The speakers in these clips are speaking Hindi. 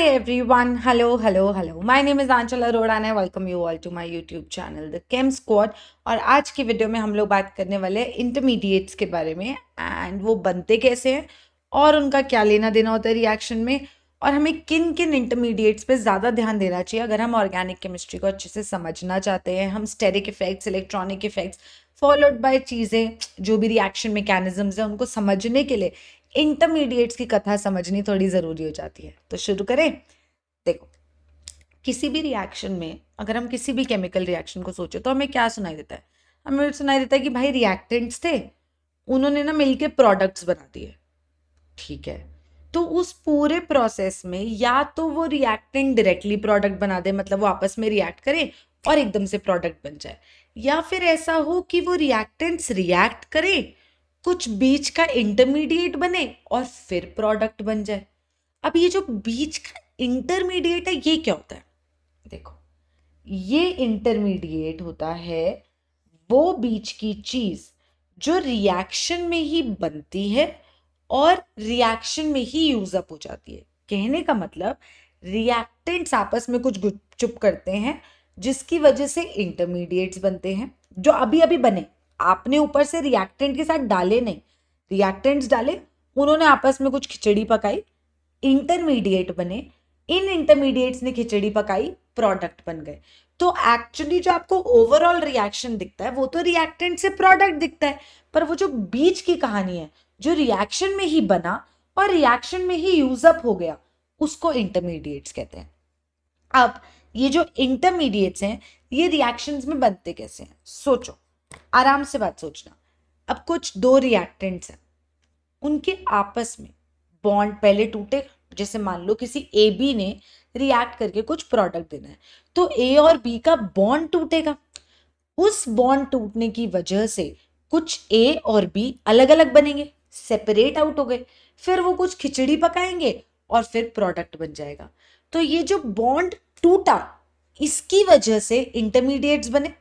everyone. Hello. My name is Aanchal Arora and I welcome you all to my YouTube channel, The Chem Squad. और आज की वीडियो में हम लोग बात करने वाले हैं इंटरमीडिएट्स के बारे में एंड वो बनते कैसे हैं और उनका क्या लेना देना होता है रिएक्शन में और हमें किन किन इंटरमीडिएट्स पे ज़्यादा ध्यान देना चाहिए अगर हम ऑर्गेनिक केमिस्ट्री को अच्छे से समझना चाहते हैं. हम steric effects, electronic effects followed by चीज़ें जो भी रिएक्शन मैकेनिज्म्स हैं उनको समझने के लिए इंटरमीडिएट्स की कथा समझनी थोड़ी ज़रूरी हो जाती है. तो शुरू करें. देखो, किसी भी रिएक्शन में अगर हम किसी भी केमिकल रिएक्शन को सोचें तो हमें क्या सुनाई देता है? हमें सुनाई देता है कि भाई रिएक्टेंट्स थे, उन्होंने ना मिलके प्रोडक्ट्स बना दिए. ठीक है, तो उस पूरे प्रोसेस में या तो वो रिएक्टेंट डायरेक्टली प्रोडक्ट बना दे, मतलब वो आपस में रिएक्ट करें और एकदम से प्रोडक्ट बन जाए, या फिर ऐसा हो कि वो रिएक्टेंट्स रिएक्ट करें, कुछ बीच का इंटरमीडिएट बने और फिर प्रोडक्ट बन जाए. अब ये जो बीच का इंटरमीडिएट है ये क्या होता है? देखो, ये इंटरमीडिएट होता है वो बीच की चीज जो रिएक्शन में ही बनती है और रिएक्शन में ही यूज अप हो जाती है. कहने का मतलब रिएक्टेंट्स आपस में कुछ गुपचुप करते हैं जिसकी वजह से इंटरमीडिएट्स बनते हैं जो अभी अभी बने. आपने ऊपर से रिएक्टेंट के साथ डाले नहीं, रिएक्टेंट्स डाले, उन्होंने आपस में कुछ खिचड़ी पकाई, इंटरमीडिएट बने, इन इंटरमीडिएट्स ने खिचड़ी पकाई, प्रोडक्ट बन गए. तो एक्चुअली जो आपको ओवरऑल रिएक्शन दिखता है वो तो रिएक्टेंट से प्रोडक्ट दिखता है, पर वो जो बीच की कहानी है जो रिएक्शन में ही बना और रिएक्शन में ही यूज अप हो गया उसको इंटरमीडिएट्स कहते हैं. अब ये जो इंटरमीडिएट्स हैं ये रिएक्शंस में बनते कैसे हैं? सोचो, आराम से बात सोचना. अब कुछ दो रिएक्टेंट्स हैं, उनके आपस में बॉन्ड पहले टूटेगा. जैसे मान लो किसी ए बी ने रिएक्ट करके कुछ प्रोडक्ट देना है तो ए और बी का बॉन्ड टूटेगा. उस बॉन्ड टूटने की वजह से कुछ ए और बी अलग अलग बनेंगे, सेपरेट आउट हो गए, फिर वो कुछ खिचड़ी पकाएंगे और फिर प्रोडक्ट बन जाएगा. तो ये जो बॉन्ड टूटा इसकी वजह से इंटरमीडिएट्स बने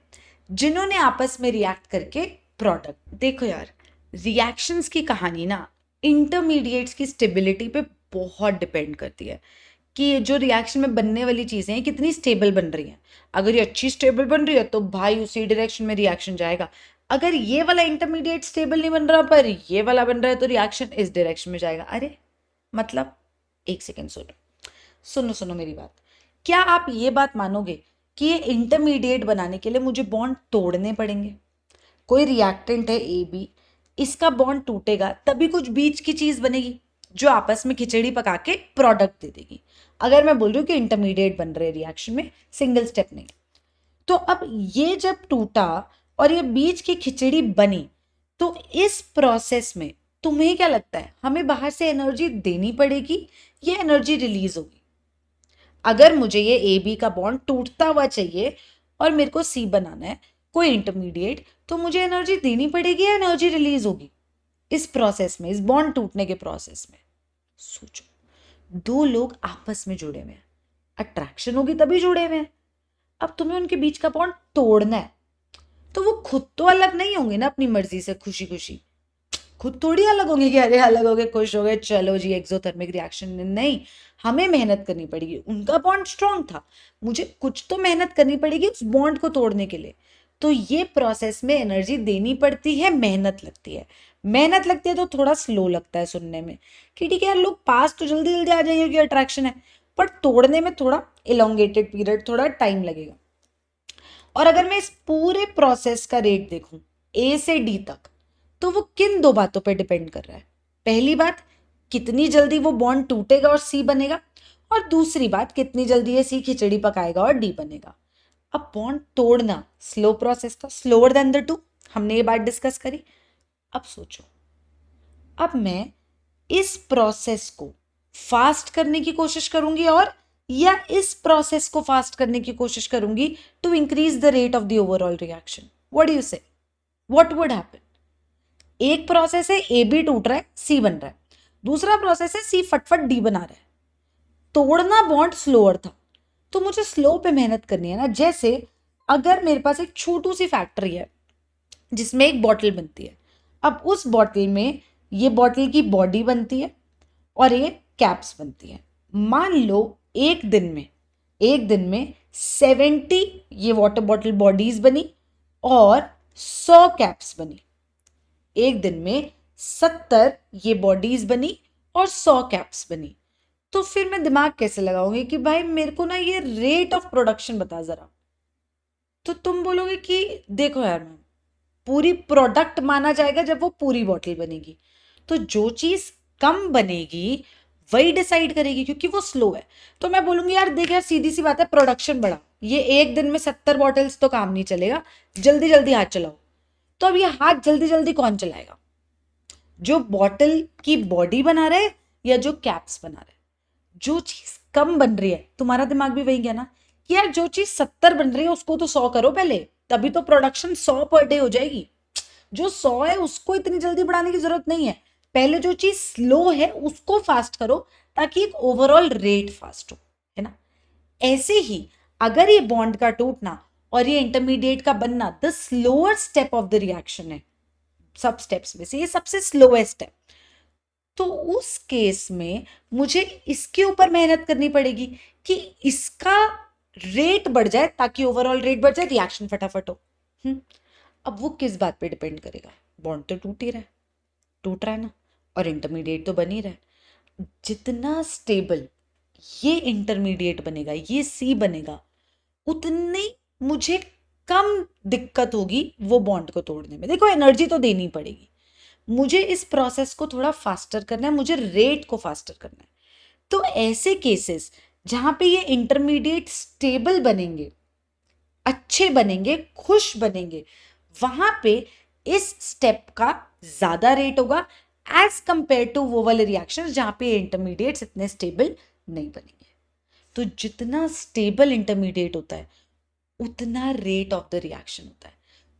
जिन्होंने आपस में रिएक्ट करके प्रोडक्ट. देखो यार, रिएक्शंस की कहानी ना इंटरमीडिएट्स की स्टेबिलिटी पे बहुत डिपेंड करती है कि जो रिएक्शन में बनने वाली चीज़ें हैं कितनी स्टेबल बन रही हैं. अगर ये अच्छी स्टेबल बन रही है तो भाई उसी डायरेक्शन में रिएक्शन जाएगा. अगर ये वाला इंटरमीडिएट स्टेबल नहीं बन रहा पर ये वाला बन रहा है तो रिएक्शन इस डायरेक्शन में जाएगा. अरे मतलब, एक सेकेंड सुनो मेरी बात. क्या आप ये बात मानोगे कि ये इंटरमीडिएट बनाने के लिए मुझे बॉन्ड तोड़ने पड़ेंगे? कोई रिएक्टेंट है ए बी, इसका बॉन्ड टूटेगा तभी कुछ बीच की चीज बनेगी जो आपस में खिचड़ी पका के प्रोडक्ट दे देगी. अगर मैं बोल रही हूँ कि इंटरमीडिएट बन रहे रिएक्शन में, सिंगल स्टेप नहीं. तो अब ये जब टूटा और ये बीच की खिचड़ी बनी तो इस प्रोसेस में तुम्हें क्या लगता है हमें बाहर से एनर्जी देनी पड़ेगी या एनर्जी रिलीज होगी? अगर मुझे ये ए बी का बॉन्ड टूटता हुआ चाहिए और मेरे को सी बनाना है, कोई इंटरमीडिएट, तो मुझे एनर्जी देनी पड़ेगी या एनर्जी रिलीज होगी इस प्रोसेस में, इस बॉन्ड टूटने के प्रोसेस में? सोचो, दो लोग आपस में जुड़े हुए हैं, अट्रैक्शन होगी तभी जुड़े हुए हैं. अब तुम्हें उनके बीच का बॉन्ड तोड़ना है तो वो खुद तो अलग नहीं होंगे ना अपनी मर्जी से, खुशी खुशी खुद थोड़ी अलग होंगे कि अरे अलग हो गए, खुश हो गए, चलो जी एक्सोथर्मिक रिएक्शन. नहीं, हमें मेहनत करनी पड़ेगी. उनका बॉन्ड स्ट्रांग था, मुझे कुछ तो मेहनत करनी पड़ेगी उस बॉन्ड को तोड़ने के लिए. तो ये प्रोसेस में एनर्जी देनी पड़ती है, मेहनत लगती है. मेहनत लगती है तो थोड़ा स्लो लगता है सुनने में कि ठीक है यार लोग पास तो जल्दी जल्दी आ जाएंगे कि अट्रैक्शन है, पर तोड़ने में थोड़ा इलोंगेटेड पीरियड, थोड़ा टाइम लगेगा. और अगर मैं इस पूरे प्रोसेस का रेट देखूं ए से डी तक तो वो किन दो बातों पे डिपेंड कर रहा है? पहली बात, कितनी जल्दी वो बॉन्ड टूटेगा और सी बनेगा, और दूसरी बात, कितनी जल्दी ये सी खिचड़ी पकाएगा और डी बनेगा. अब बॉन्ड तोड़ना स्लो प्रोसेस था, स्लोअर देन द टू, हमने ये बात डिस्कस करी. अब सोचो, अब मैं इस प्रोसेस को फास्ट करने की कोशिश करूंगी और या इस प्रोसेस को फास्ट करने की कोशिश करूंगी to increase the rate of the overall reaction. What do you say, what would happen? एक प्रोसेस है ए बी टूट रहा है, सी बन रहा है. दूसरा प्रोसेस है सी फटफट डी बना रहा है. तोड़ना बॉन्ड स्लोअर था तो मुझे स्लो पे मेहनत करनी है ना. जैसे अगर मेरे पास एक छोटू सी फैक्ट्री है जिसमें एक बॉटल बनती है, अब उस बॉटल में ये बॉटल की बॉडी बनती है और ये कैप्स बनती है. मान लो एक दिन में 70 ये वाटर बॉटल बॉडीज बनी और 100 कैप्स बनी। एक दिन में 70 ये बॉडीज बनी और 100 कैप्स बनी। तो फिर मैं दिमाग कैसे लगाऊंगी कि भाई मेरे को ना ये रेट ऑफ प्रोडक्शन बता जरा। तो तुम बोलोगे कि देखो यार मैम, पूरी प्रोडक्ट माना जाएगा जब वो पूरी बॉटल बनेगी। तो जो चीज कम बनेगी वही डिसाइड करेगी, क्योंकि वो स्लो है। तो मैं बोलूंगी यार देख यार, सीधी सी बात है, प्रोडक्शन बढ़ा, ये एक दिन में 70 बॉटल्स तो काम नहीं चलेगा, जल्दी जल्दी हाथ चलाओ। तो अब ये हाथ जल्दी जल्दी कौन चलाएगा? जो बॉटल की बॉडी बना रहा है या जो कैप्स बना रहा है? जो चीज कम बन रही है, तुम्हारा दिमाग भी वही गया ना कि यार जो चीज 70 बन रही है उसको तो 100 करो पहले, तभी तो प्रोडक्शन 100 पर डे हो जाएगी। जो 100 है उसको इतनी जल्दी बढ़ाने की जरूरत नहीं है, पहले जो चीज स्लो है उसको फास्ट करो ताकि एक ओवरऑल रेट फास्ट हो, है ना। ऐसे ही अगर ये बॉन्ड का टूटना और ये इंटरमीडिएट का बनना the slower step of the reaction है, सब स्टेप्स में से ये सबसे स्लोएस्ट है, तो उस केस में मुझे इसके ऊपर मेहनत करनी पड़ेगी कि इसका रेट बढ़ जाए ताकि ओवरऑल रेट बढ़ जाए, रिएक्शन फटाफट हो। अब वो किस बात पे डिपेंड करेगा? बॉन्ड तो टूट रहा है ना, और इंटरमीडिएट तो बन ही रहा है। जितना स्टेबल ये इंटरमीडिएट बनेगा, ये सी बनेगा, उतनी मुझे कम दिक्कत होगी वो बॉन्ड को तोड़ने में। देखो एनर्जी तो देनी पड़ेगी, मुझे इस प्रोसेस को थोड़ा फास्टर करना है, मुझे रेट को फास्टर करना है। तो ऐसे केसेस जहां पे ये इंटरमीडिएट स्टेबल बनेंगे, अच्छे बनेंगे, खुश बनेंगे, वहां पे इस स्टेप का ज्यादा रेट होगा एज कंपेयर टू वो वाले रिएक्शन जहां पे इंटरमीडिएट्स इतने स्टेबल नहीं बनेंगे। तो जितना स्टेबल इंटरमीडिएट होता है उतना रेट ऑफ द रिएक्शन होता है।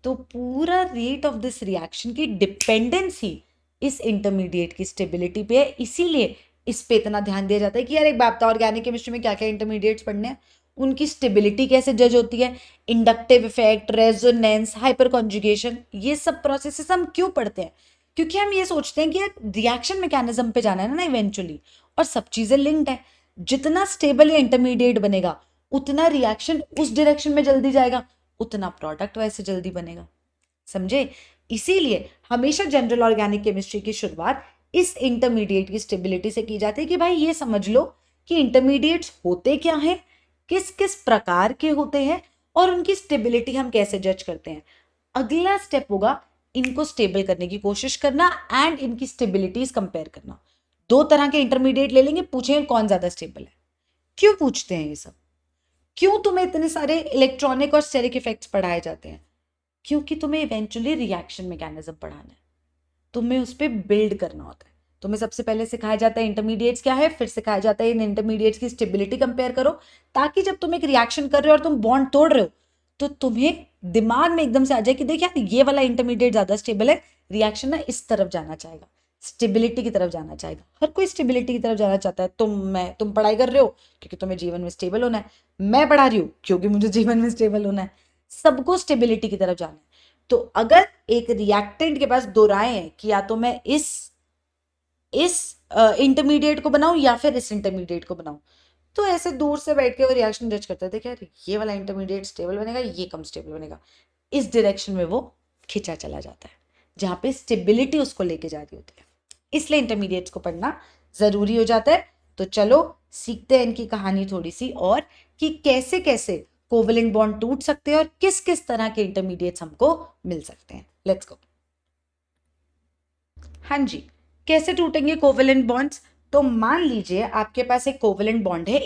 तो पूरा रेट ऑफ दिस रिएक्शन की डिपेंडेंसी इस इंटरमीडिएट की स्टेबिलिटी पे है, इसीलिए इस पे इतना ध्यान दिया जाता है कि यार एक बात, ऑर्गेनिक केमिस्ट्री में क्या क्या इंटरमीडिएट्स पढ़ने हैं, उनकी स्टेबिलिटी कैसे जज होती है, inductive effect, resonance, hyper conjugation, ये सब प्रोसेसेस हम क्यों पढ़ते हैं? क्योंकि हम ये सोचते हैं कि यार रिएक्शन मैकेनिज्म पे जाना है ना इवेंचुअली, और सब चीजें लिंक्ड है। जितना स्टेबल या इंटरमीडिएट बनेगा उतना रिएक्शन उस डायरेक्शन में जल्दी जाएगा, उतना प्रोडक्ट वैसे जल्दी बनेगा। समझे? इसीलिए हमेशा जनरल ऑर्गेनिक केमिस्ट्री की शुरुआत इस इंटरमीडिएट की स्टेबिलिटी से की जाती है कि भाई ये समझ लो कि इंटरमीडिएट्स होते क्या हैं, किस किस प्रकार के होते हैं, और उनकी स्टेबिलिटी हम कैसे जज करते हैं। अगला स्टेप होगा इनको स्टेबल करने की कोशिश करना एंड इनकी स्टेबिलिटीज कंपेयर करना। दो तरह के इंटरमीडिएट ले लेंगे, पूछेंगे कौन ज्यादा स्टेबल है। क्यों पूछते हैं ये सब? क्यों तुम्हें इतने सारे इलेक्ट्रॉनिक और स्टेरिक इफेक्ट्स पढ़ाए जाते हैं? क्योंकि तुम्हें इवेंचुअली रिएक्शन मैकेनिज्म पढ़ाना है, तुम्हें उस पर बिल्ड करना होता है। तुम्हें सबसे पहले सिखाया जाता है इंटरमीडिएट्स क्या है, फिर सिखाया जाता है इन इंटरमीडिएट्स की स्टेबिलिटी कंपेयर करो, ताकि जब तुम एक रिएक्शन कर रहे हो और तुम बॉन्ड तोड़ रहे हो तो तुम्हें दिमाग में एकदम से आ जाए कि देख यार ये वाला इंटरमीडिएट ज्यादा स्टेबल है, रिएक्शन ना इस तरफ जाना चाहेगा, स्टेबिलिटी की तरफ जाना चाहेगा। हर कोई स्टेबिलिटी की तरफ जाना चाहता है। तुम पढ़ाई कर रहे हो क्योंकि तुम्हें जीवन में स्टेबल होना है, मैं पढ़ा रही हूँ क्योंकि मुझे जीवन में स्टेबल होना है, सबको स्टेबिलिटी की तरफ जाना है। तो अगर एक रिएक्टेंट के पास दो राय है कि या तो मैं इस इंटरमीडिएट को बनाऊं या फिर इस इंटरमीडिएट को बनाऊं, तो ऐसे दूर से बैठ के वो रिएक्शन जज करते थे क्या ये वाला इंटरमीडिएट स्टेबल बनेगा, ये कम स्टेबल बनेगा, इस डायरेक्शन में वो खिंचा चला जाता है जहां पे स्टेबिलिटी उसको लेके जा रही होती है। इसलिए इंटरमीडिएट्स को पढ़ना जरूरी हो जाता है। तो चलो सीखते हैं इनकी कहानी थोड़ी सी, और कि कैसे कैसे कोवेलेंट बॉन्ड टूट सकते हैं और किस किस तरह के इंटरमीडिएट्स हमको मिल सकते हैं। Let's go. हाँ जी, कैसे टूटेंगे कोवेलेंट बॉन्ड्स? तो मान लीजिए आपके पास एक कोवेलेंट बॉन्ड है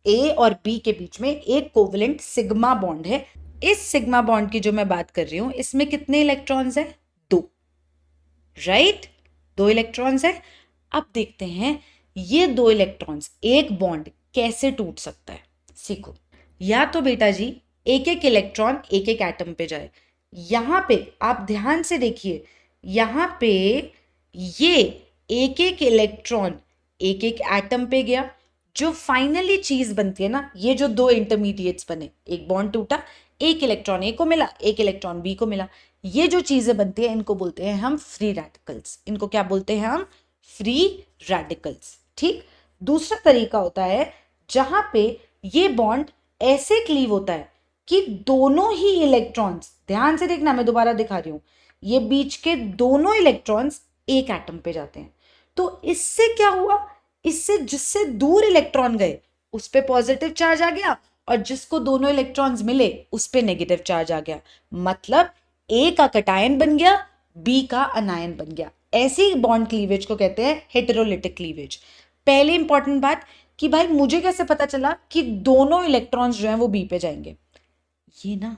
ए और बी के बीच में एक कोवेलेंट सिग्मा बॉन्ड है। इस सिग्मा बॉन्ड की जो मैं बात कर रही हूं इसमें कितने इलेक्ट्रॉन्स हैं? 2, राइट? 2 इलेक्ट्रॉन्स है। अब देखते हैं ये 2 इलेक्ट्रॉन्स, एक बॉन्ड कैसे टूट सकता है। सीखो। या तो बेटा जी एक एक इलेक्ट्रॉन एक एक एटम पे जाए। यहां पे आप ध्यान से देखिए, यहां पे ये एक एक इलेक्ट्रॉन एक एक एटम पे गया, जो फाइनली चीज बनती है ना, ये जो 2 इंटरमीडिएट्स बने, एक बॉन्ड टूटा, एक इलेक्ट्रॉन ए को मिला, एक इलेक्ट्रॉन बी को मिला, ये जो चीजें बनती है इनको बोलते हैं हम फ्री रेडिकल्स। इनको क्या बोलते हैं हम? Free radicals. ठीक। दूसरा तरीका होता है जहां पे ये बॉन्ड ऐसे क्लीव होता है कि दोनों ही इलेक्ट्रॉन्स, ध्यान से देखना मैं दोबारा दिखा रही हूं, ये बीच के दोनों इलेक्ट्रॉन्स एक एटम पे जाते हैं। तो इससे क्या हुआ, इससे जिससे दूर इलेक्ट्रॉन गए उस पे पॉजिटिव चार्ज आ गया और जिसको दोनों इलेक्ट्रॉन्स मिले उस पे नेगेटिव चार्ज आ गया। मतलब ए का कटायन बन गया, बी का अनायन बन गया। ऐसी बॉन्ड क्लीवेज को कहते हैं हेटेरोलिटिक क्लीवेज। पहली इंपॉर्टेंट बात कि भाई मुझे कैसे पता चला कि दोनों इलेक्ट्रॉन्स जो हैं वो बी पे जाएंगे, ये ना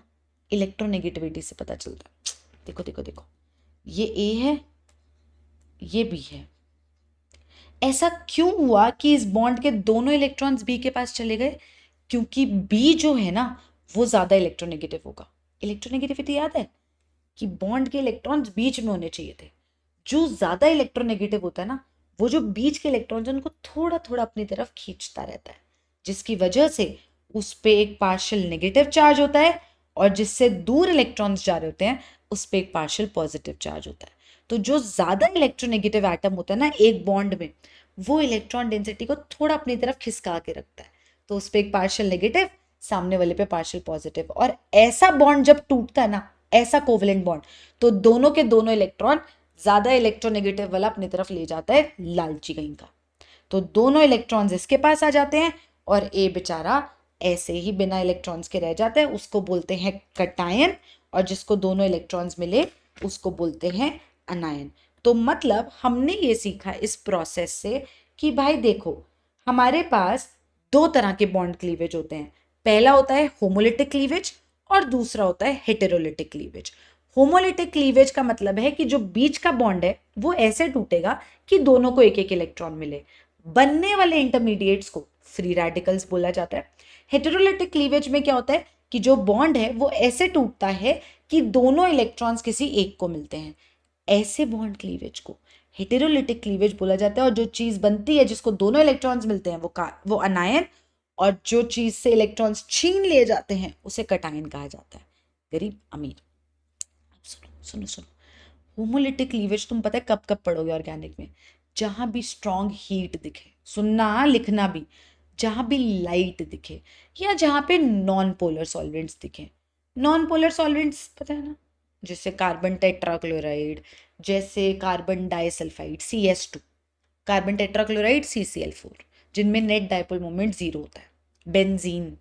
इलेक्ट्रोनेगेटिविटी से पता चलता है। देखो देखो देखो, ये ए है, ये बी है। ऐसा क्यों हुआ कि इस बॉन्ड के दोनों इलेक्ट्रॉन्स बी के पास चले गए? क्योंकि बी जो है ना वो ज्यादा इलेक्ट्रोनेगेटिव होगा। इलेक्ट्रोनेगेटिविटी याद है कि बॉन्ड के इलेक्ट्रॉन्स बीच में होने चाहिए थे। जो ज्यादा इलेक्ट्रोनेगेटिव होता है ना, वो जो बीच के इलेक्ट्रॉन्स उनको थोड़ा थोड़ा अपनी तरफ खींचता रहता है, जिसकी वजह से उस पे एक पार्शियल नेगेटिव चार्ज होता है और जिससे दूर इलेक्ट्रॉन्स जा रहे होते हैं उस पे एक पार्शियल पॉजिटिव चार्ज होता है। तो जो ज्यादा इलेक्ट्रोनेगेटिव एटम होता है ना एक बॉन्ड में, वो इलेक्ट्रॉन डेंसिटी को थोड़ा अपनी तरफ खिसका के रखता है, तो उस पे एक पार्शियल नेगेटिव, सामने वाले पे पार्शियल पॉजिटिव। और ऐसा बॉन्ड जब टूटता है ना, ऐसा कोवेलेंट बॉन्ड, तो दोनों के दोनों इलेक्ट्रॉन ज्यादा इलेक्ट्रोनेगेटिव वाला अपनी तरफ ले जाता है, लालची कहीं का। तो दोनों इलेक्ट्रॉन्स इसके पास आ जाते हैं और ए बेचारा ऐसे ही बिना इलेक्ट्रॉन्स के रह जाता है, उसको बोलते हैं कटायन। और जिसको दोनों इलेक्ट्रॉन्स मिले उसको बोलते हैं अनायन। तो मतलब हमने ये सीखा इस प्रोसेस से कि भाई देखो, हमारे पास दो तरह के बॉन्ड क्लीवेज होते हैं। पहला होता है होमोलिटिक क्लीवेज और दूसरा होता है हेटेरोलिटिक क्लीवेज। होमोलिटिक क्लीवेज का मतलब है कि जो बीच का बॉन्ड है वो ऐसे टूटेगा कि दोनों को एक एक इलेक्ट्रॉन मिले। बनने वाले इंटरमीडिएट्स को फ्री रेडिकल्स बोला जाता है। हेटेरोलिटिक क्लीवेज में क्या होता है कि जो बॉन्ड है वो ऐसे टूटता है कि दोनों इलेक्ट्रॉन्स किसी एक को मिलते हैं। ऐसे बॉन्ड क्लीवेज को हेटेरोलिटिक क्लीवेज बोला जाता है। और जो चीज बनती है जिसको दोनों इलेक्ट्रॉन्स मिलते हैं वो अनायन, और जो चीज से इलेक्ट्रॉन्स छीन लिए जाते हैं उसे कटायन कहा जाता है। गरीब अमीर। सुनो सुनो सुनो, होमोलिटिक क्लीवेज तुम पता है कब कब पढ़ोगे ऑर्गेनिक में? जहां भी स्ट्रॉन्ग हीट दिखे, सुनना लिखना भी, जहां भी लाइट दिखे या जहां पे नॉन पोलर सॉल्वेंट्स दिखे। नॉन पोलर सॉल्वेंट्स पता है ना, जैसे कार्बन टेट्राक्लोराइड, जैसे carbon disulphide CS2, carbon tetrachloride CCl4, जिनमें नेट डाइपोल मोमेंट 0 होता है। बेंजीन,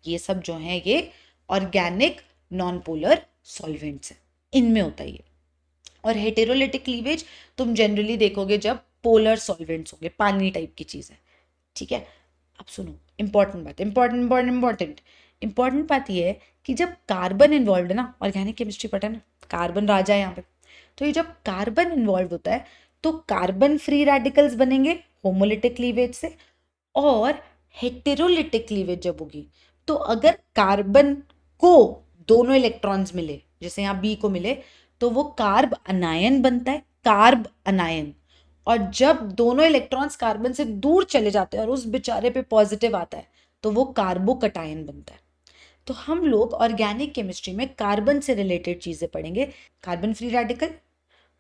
ये सब जो है ये ऑर्गेनिक नॉन पोलर सॉल्वेंट्स है, इनमें होता है ये। और हेटेरोलिटिक क्लीवेज तुम जनरली देखोगे जब पोलर सॉल्वेंट्स होंगे, पानी टाइप की चीज है। ठीक है, अब सुनो इंपॉर्टेंट बात, इंपॉर्टेंट बात ये है कि जब कार्बन इन्वॉल्व है ना, ऑर्गेनिक केमिस्ट्री पढ़ा है ना, कार्बन राजा है यहाँ पे, तो ये जब कार्बन इन्वॉल्व होता है तो कार्बन फ्री रेडिकल्स बनेंगे होमोलिटिक क्लीवेज से। और हेटेरोलिटिक क्लीवेज जब होगी तो अगर कार्बन को दोनों इलेक्ट्रॉन्स मिले, जैसे यहाँ बी को मिले, तो वो कार्ब अनायन बनता है, कार्ब अनायन। और जब दोनों इलेक्ट्रॉन्स कार्बन से दूर चले जाते हैं और उस बेचारे पे पॉजिटिव आता है तो वो कार्बोकटायन बनता है। तो हम लोग ऑर्गेनिक केमिस्ट्री में कार्बन से रिलेटेड चीजें पढ़ेंगे, कार्बन फ्री रेडिकल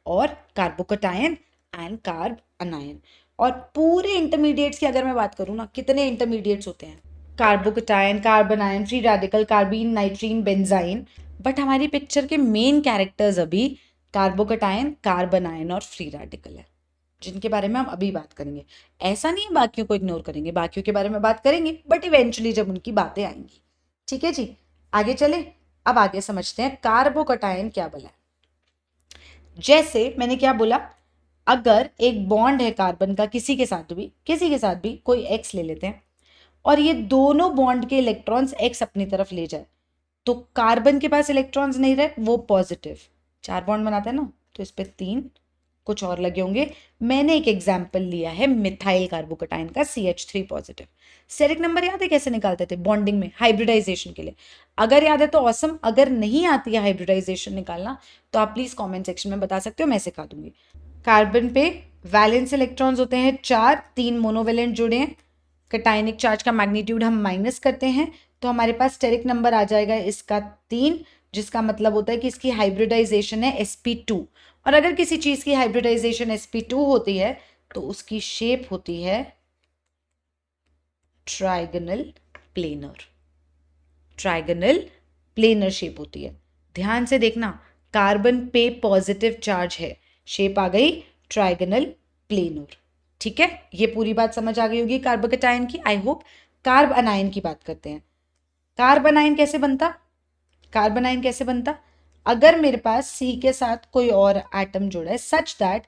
और कार्बोकटायन एंड कार्ब अनायन। और पूरे इंटरमीडिएट्स की अगर मैं बात करूँ ना, कितने इंटरमीडिएट्स होते हैं? Carbocation, carbon ion, free radical, carbene, नाइट्रीन, benzene. But हमारी पिक्चर के मेन कैरेक्टर्स अभी कार्बोकटायन, कार्बन आयन और फ्री रेडिकल है, जिनके बारे में हम अभी बात करेंगे। ऐसा नहीं है बाकियों को इग्नोर करेंगे, बाकियों के बारे में बात करेंगे बट इवेंचुअली जब उनकी बातें आएंगी। ठीक है जी, आगे चले। अब आगे समझते हैं कार्बोकटायन क्या बोला है। जैसे मैंने क्या बोला, अगर एक बॉन्ड है कार्बन का किसी के साथ भी कोई एक्स ले लेते हैं और ये दोनों बॉन्ड के इलेक्ट्रॉन्स एक्स अपनी तरफ ले जाए, तो कार्बन के पास इलेक्ट्रॉन्स नहीं रहे, वो पॉजिटिव 4 बॉन्ड बनाता है ना, तो इस पे 3 कुछ और लगे होंगे। मैंने एक एग्जाम्पल लिया है मिथाइल कार्बोकटाइन का, CH3 पॉजिटिव। स्टेरिक नंबर याद है कैसे निकालते थे बॉन्डिंग में, हाइब्रिडाइजेशन के लिए? अगर याद है तो ऑसम, अगर नहीं आती है हाइब्रिडाइजेशन निकालना तो आप प्लीज कमेंट सेक्शन में बता सकते हो, मैं सिखा दूंगी। कार्बन पे वैलेंस इलेक्ट्रॉन्स होते हैं 4, 3 मोनोवेलेंट जुड़े हैं। कटायनिक चार्ज का मैग्नीट्यूड हम माइनस करते हैं तो हमारे पास स्टेरिक नंबर आ जाएगा इसका 3, जिसका मतलब होता है कि इसकी हाइब्रिडाइजेशन है sp2। और अगर किसी चीज की हाइब्रिडाइजेशन sp2 होती है तो उसकी शेप होती है trigonal planar. Trigonal planar shape होती है। ध्यान से देखना, कार्बन पे पॉजिटिव चार्ज है, शेप आ गई ट्राइगोनल प्लेनर। ठीक है, ये पूरी बात समझ आ गई होगी कार्बोकेटायन की, आई होप। कार्ब अनायन की बात करते हैं। कार्ब अनायन कैसे बनता? कार्बन आयन कैसे बनता? अगर मेरे पास सी के साथ कोई और एटम जुड़ा है सच दैट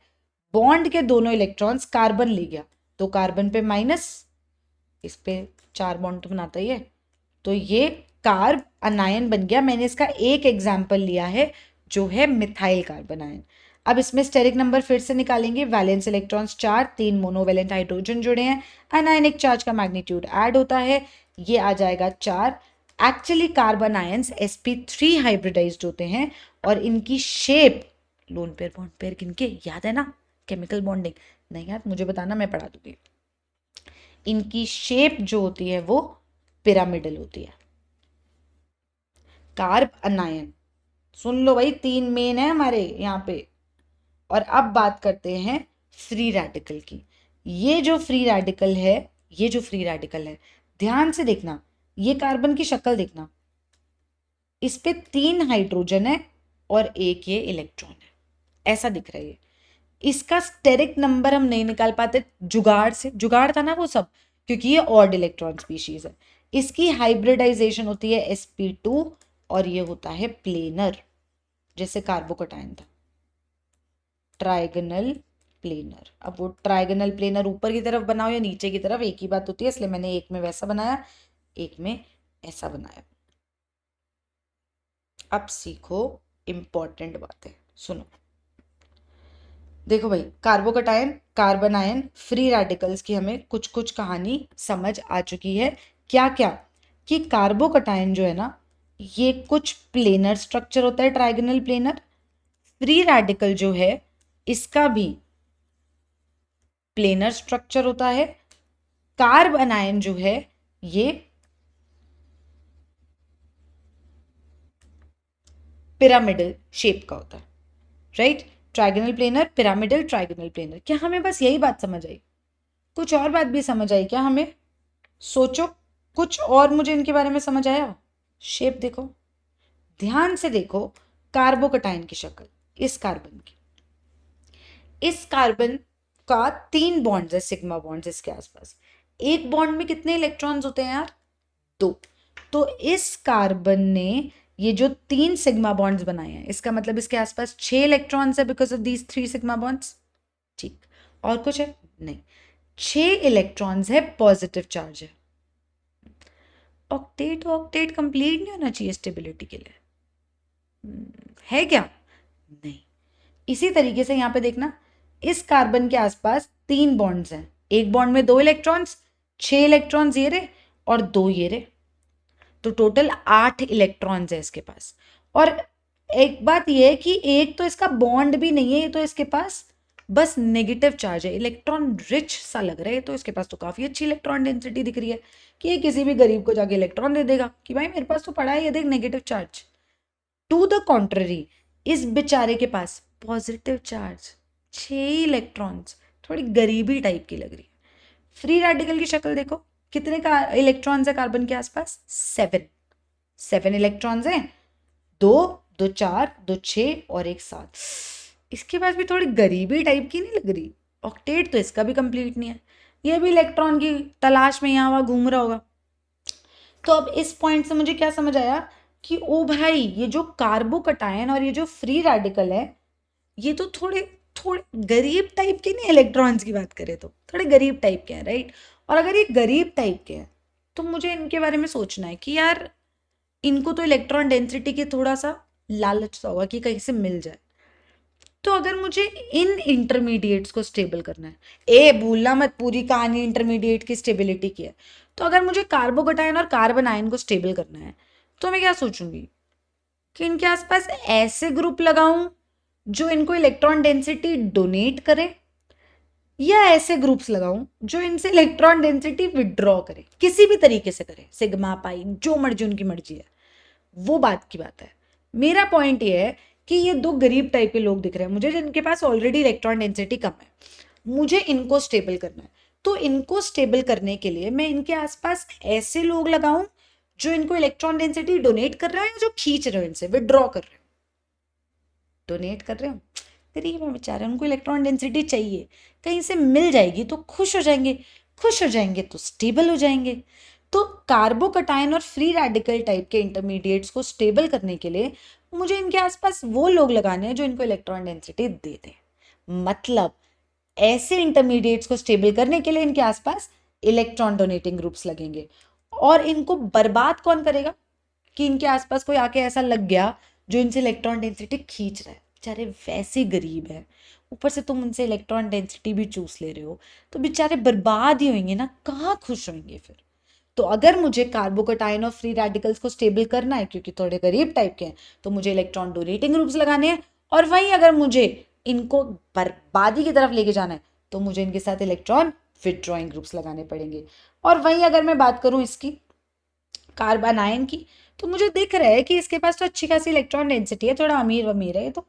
बॉन्ड के दोनों इलेक्ट्रॉन्स कार्बन ले गया, तो कार्बन पे माइनस, इस पे 4 बॉन्ड तो बनाता ही है, तो ये कार्ब अनायन बन गया। मैंने इसका एक एग्जाम्पल लिया है जो है मिथाइल कार्बन आयन। अब इसमें स्टेरिक नंबर फिर से निकालेंगे। वैलेंस इलेक्ट्रॉन्स 4, 3 मोनोवेलेंट हाइड्रोजन जुड़े हैं, अनायनिक चार्ज का मैग्नीट्यूड ऐड होता है, ये आ जाएगा 4। Actually carbon ions sp3 hybridised होते हैं और इनकी shape, lone pair bond pair किनके याद है ना, केमिकल बॉन्डिंग नहीं याद मुझे बताना, मैं पढ़ा दूंगी। इनकी शेप जो होती है वो पिरामिडल होती है। कार्ब अनायन, सुन लो भाई, 3 मेन है हमारे यहाँ पे। और अब बात करते हैं फ्री रेडिकल की। ये जो फ्री रेडिकल है, ये जो फ्री रेडिकल है, ध्यान से देखना, ये कार्बन की शक्ल देखना, इस पे 3 हाइड्रोजन है और एक ये इलेक्ट्रॉन है, ऐसा दिख रहा है। इसका स्टेरिक नंबर हम नहीं निकाल पाते जुगाड़ से, जुगाड़ था ना वो सब, क्योंकि ये ऑड इलेक्ट्रॉन स्पीशीज है। इसकी हाइब्रिडाइजेशन होती है sp2 और ये होता है प्लेनर, जैसे कार्बोकेटायन था, ट्राइगोनल प्लेनर। अब वो ट्राइगोनल प्लेनर ऊपर की तरफ बनाओ या नीचे की तरफ, एक ही बात होती है, इसलिए मैंने एक में वैसा बनाया, एक में ऐसा बनाया। अब सीखो इंपॉर्टेंट बातें, सुनो। देखो भाई, carbocation, carbon ion, free radicals की हमें कुछ कुछ कहानी समझ आ चुकी है। क्या क्या? कि कार्बोकेटायन जो है ना, ये कुछ प्लेनर स्ट्रक्चर होता है, ट्राइगोनल प्लेनर। फ्री रेडिकल जो है इसका भी प्लेनर स्ट्रक्चर होता है। कार्ब अनायन जो है ये पिरामिडल शेप का होता है, right? Trigonal planar, pyramidal, trigonal planar. क्या हमें बस यही बात समझ आई? कुछ और बात भी समझ आई क्या हमें? सोचो, कुछ और मुझे इनके बारे में समझ आया? शेप देखो, ध्यान से देखो, कार्बोकेटायन की शक्ल, इस कार्बन की, इस कार्बन का 3 बॉन्ड्स है, सिग्मा बॉन्ड्स इसके आसपास। एक बॉन्ड में कितने इलेक्ट्रॉन्स होते हैं यार? 2। तो इस कार्बन ने ये जो 3 सिग्मा बॉन्ड्स बनाए हैं, इसका मतलब इसके आसपास 6 इलेक्ट्रॉन्स है because of these 3 sigma bonds. ठीक, और कुछ है? नहीं, 6 इलेक्ट्रॉन्स है, पॉजिटिव चार्ज है। ऑक्टेट ऑक्टेट कंप्लीट नहीं होना चाहिए स्टेबिलिटी के लिए, है क्या? नहीं। इसी तरीके से यहां पे देखना, इस कार्बन के आसपास 3 बॉन्ड्स हैं, एक बॉन्ड में 2 इलेक्ट्रॉन्स, 6 इलेक्ट्रॉन्स ये रहे और 2 ये रहे, तो टोटल 8 इलेक्ट्रॉन्स है इसके पास। और एक बात ये है कि एक तो इसका बॉन्ड भी नहीं है, ये तो इसके पास बस नेगेटिव चार्ज है, इलेक्ट्रॉन रिच सा लग रहा है, तो इसके पास तो काफी अच्छी इलेक्ट्रॉन डेंसिटी दिख रही है कि ये किसी भी गरीब को जाके इलेक्ट्रॉन दे देगा कि भाई मेरे पास तो पड़ा है, ये देख negative charge. To the contrary, इस बेचारे के पास पॉजिटिव चार्ज, 6 इलेक्ट्रॉन्स, थोड़ी गरीबी टाइप की लग रही है। फ्री रेडिकल की शक्ल देखो, कितने का इलेक्ट्रॉन्स है कार्बन के आसपास? 7 इलेक्ट्रॉन्स हैं, 2 2 4 2 6 और एक 7। इसके पास भी थोड़ी गरीबी टाइप की नहीं लग रही? ऑक्टेट तो इसका भी कंप्लीट नहीं है, ये भी इलेक्ट्रॉन की तलाश में यहाँ वहाँ घूम रहा होगा। तो अब इस पॉइंट से मुझे क्या समझ आया कि ओ भाई, ये जो कार्बोकेटायन और ये जो फ्री रेडिकल है, ये तो थोड़े थोड़े गरीब टाइप के नहीं, इलेक्ट्रॉन्स की बात करें तो थोड़े गरीब टाइप के हैं, राइट? और अगर ये गरीब टाइप के हैं तो मुझे इनके बारे में सोचना है कि यार इनको तो इलेक्ट्रॉन डेंसिटी की थोड़ा सा लालच सा होगा कि कहीं से मिल जाए। तो अगर मुझे इन इंटरमीडिएट्स को स्टेबल करना है, ए भूलना मत, पूरी कहानी इंटरमीडिएट की स्टेबिलिटी की है। तो अगर मुझे कार्बोकेटायन और कार्बन आयन को स्टेबल करना है तो मैं क्या सोचूंगी कि इनके आसपास ऐसे ग्रुप लगाऊं जो इनको इलेक्ट्रॉन डेंसिटी डोनेट करे, या ऐसे ग्रुप्स लगाऊं जो इनसे इलेक्ट्रॉन डेंसिटी विड्रॉ करे, किसी भी तरीके से करे, सिग्मा पाई जो मर्जी उनकी मर्जी है, वो बात की बात है। मेरा पॉइंट ये है कि ये 2 गरीब टाइप के लोग दिख रहे हैं मुझे, जिनके पास ऑलरेडी इलेक्ट्रॉन डेंसिटी कम है, मुझे इनको स्टेबल करना है। तो इनको स्टेबल करने के लिए मैं इनके आसपास ऐसे लोग लगाऊं जो इनको इलेक्ट्रॉन डेंसिटी डोनेट कर रहे हो या जो खींच रहे हो, इनसे विड्रॉ कर रहे हो। डोनेट कर रहे हो, गरीब है बेचारे, उनको इलेक्ट्रॉन डेंसिटी चाहिए, कहीं से मिल जाएगी तो खुश हो जाएंगे, खुश हो जाएंगे तो स्टेबल हो जाएंगे। तो कार्बोकटायन और फ्री रेडिकल टाइप के इंटरमीडिएट्स को स्टेबल करने के लिए मुझे इनके आसपास वो लोग लगाने हैं जो इनको इलेक्ट्रॉन डेंसिटी दे दें। मतलब ऐसे इंटरमीडिएट्स को स्टेबल करने के लिए इनके आसपास इलेक्ट्रॉन डोनेटिंग ग्रुप्स लगेंगे। और इनको बर्बाद कौन करेगा कि इनके आसपास कोई आके ऐसा लग गया जो इनसे इलेक्ट्रॉन डेंसिटी खींच रहा है, बेचारे वैसे गरीब है, ऊपर से तुम उनसे इलेक्ट्रॉन डेंसिटी भी चूस ले रहे हो, तो बेचारे बर्बाद ही होंगे ना, कहाँ खुश होंगे फिर। तो अगर मुझे कार्बोकटायन और फ्री रेडिकल्स को स्टेबल करना है क्योंकि थोड़े गरीब टाइप के हैं, तो मुझे इलेक्ट्रॉन डोनेटिंग ग्रुप्स लगाने हैं। और वहीं अगर मुझे इनको बर्बादी की तरफ लेके जाना है तो मुझे इनके साथ इलेक्ट्रॉन विथड्रॉइंग ग्रुप्स लगाने पड़ेंगे। और वहीं अगर मैं बात करूं इसकी कार्बन आयन की, तो मुझे दिख रहा है कि इसके पास तो अच्छी खासी इलेक्ट्रॉन डेंसिटी है, थोड़ा अमीर वमीर है ये तो।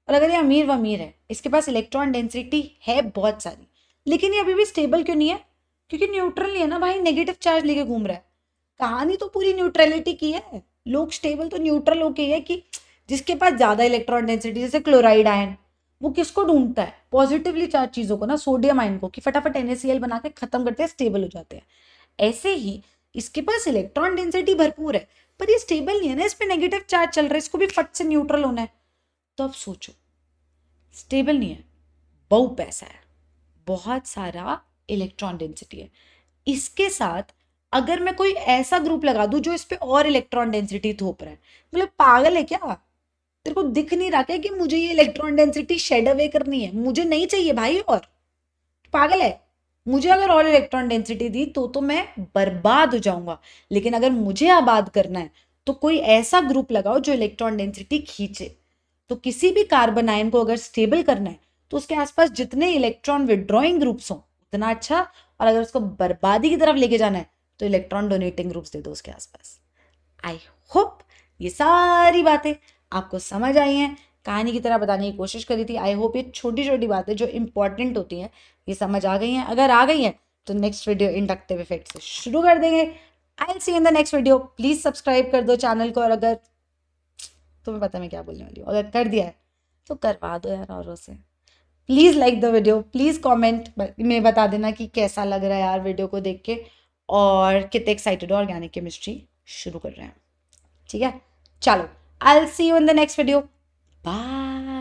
और अगर ये अमीर वमीर है, इसके पास इलेक्ट्रॉन डेंसिटी है बहुत सारी, लेकिन ये अभी भी स्टेबल क्यों नहीं है? क्योंकि न्यूट्रल नहीं है ना भाई, नेगेटिव चार्ज लेके घूम रहा है। कहानी तो पूरी न्यूट्रलिटी की है, लोग स्टेबल तो न्यूट्रल होके ही है कि जिसके पास ज्यादा इलेक्ट्रॉन डेंसिटी, जैसे क्लोराइड आयन, वो किसको ढूंढता है? पॉजिटिवली चार्ज चीजों को ना, सोडियम आयन को, कि फटाफट NaCl बना के खत्म करते हैं, स्टेबल हो जाते हैं। ऐसे ही इसके पास इलेक्ट्रॉन डेंसिटी भरपूर है, पर ये स्टेबल नहीं है ना, इस पे नेगेटिव चार्ज चल रहा है, इसको भी फट से न्यूट्रल होना है। तो अब सोचो, स्टेबल नहीं है, बहु पैसा है, बहुत सारा इलेक्ट्रॉन डेंसिटी है, इसके साथ अगर मैं कोई ऐसा ग्रुप लगा दूं जो इस पे और इलेक्ट्रॉन डेंसिटी थोप रहा है, मतलब पागल है क्या? तेरे को दिख नहीं रहा क्या कि मुझे ये इलेक्ट्रॉन डेंसिटी शेड अवे करनी है? मुझे नहीं चाहिए भाई, और पागल है? मुझे अगर और इलेक्ट्रॉन डेंसिटी दी तो मैं बर्बाद हो जाऊंगा। लेकिन अगर मुझे आबाद करना है तो कोई ऐसा ग्रुप लगाओ जो इलेक्ट्रॉन डेंसिटी खींचे। तो किसी भी कार्बन आयन को अगर स्टेबल करना है तो उसके आसपास जितने इलेक्ट्रॉन विड्रॉइंग ग्रुप्स हों उतना अच्छा, और अगर उसको बर्बादी की तरफ लेके जाना है तो इलेक्ट्रॉन डोनेटिंग ग्रुप्स दे दो उसके आसपास। आई होप ये सारी बातें आपको समझ आई हैं, कहानी की तरह बताने की कोशिश करी थी। आई होप ये छोटी छोटी बातें जो इंपॉर्टेंट होती हैं ये समझ आ गई हैं। अगर आ गई हैं तो नेक्स्ट वीडियो इंडक्टिव इफेक्ट से शुरू कर देंगे। आई will C in the next video. Please subscribe कर दो चैनल को, और अगर तुम्हें पता मैं क्या बोलने वाली हूँ, अगर कर दिया है तो करवा दो यार औरों से। Please like the video, please comment में बता देना कि कैसा लग रहा है यार वीडियो को देख के, और कितने एक्साइटेड हो ऑर्गेनिक केमिस्ट्री शुरू कर रहे हैं। ठीक है, चलो, I will see you in the next video. Bye.